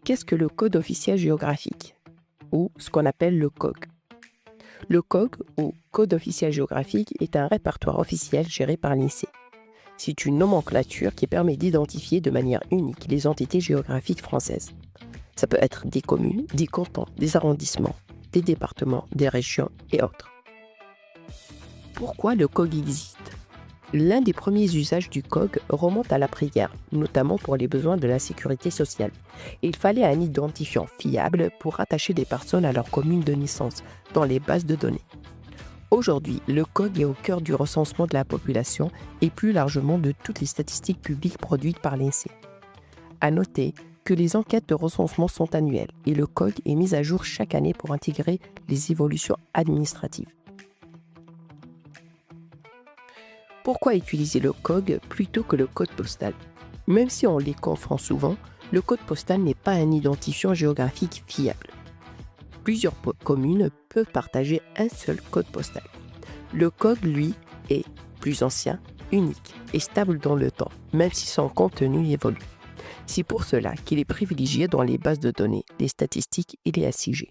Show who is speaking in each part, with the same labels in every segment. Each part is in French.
Speaker 1: Qu'est-ce que le Code officiel géographique ou ce qu'on appelle le COG? Le COG ou Code officiel géographique est un répertoire officiel géré par l'INSEE. C'est une nomenclature qui permet d'identifier de manière unique les entités géographiques françaises. Ça peut être des communes, des cantons, des arrondissements, des départements, des régions et autres. Pourquoi le COG existe? L'un des premiers usages du COG remonte à l'après-guerre, notamment pour les besoins de la sécurité sociale. Il fallait un identifiant fiable pour rattacher les personnes à leur commune de naissance dans les bases de données. Aujourd'hui, le COG est au cœur du recensement de la population et plus largement de toutes les statistiques publiques produites par l'INSEE. À noter que les enquêtes de recensement sont annuelles et le COG est mis à jour chaque année pour intégrer les évolutions administratives. Pourquoi utiliser le COG plutôt que le code postal? Même si on les confond souvent, le code postal n'est pas un identifiant géographique fiable. Plusieurs communes peuvent partager un seul code postal. Le COG, lui, est plus ancien, unique et stable dans le temps, même si son contenu évolue. C'est pour cela qu'il est privilégié dans les bases de données, les statistiques et les SIG.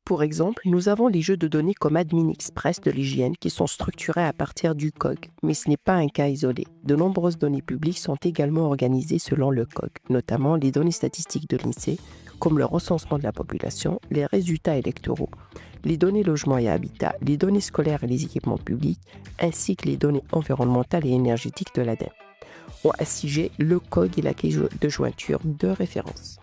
Speaker 1: Pour exemple, nous avons les jeux de données comme Admin Express de l'hygiène qui sont structurés à partir du COG, mais ce n'est pas un cas isolé. De nombreuses données publiques sont également organisées selon le COG, notamment les données statistiques de l'INSEE, comme le recensement de la population, les résultats électoraux, les données logement et habitat, les données scolaires et les équipements publics, ainsi que les données environnementales et énergétiques de l'ADEME. En SIG, le COG est la clé de jointure de référence.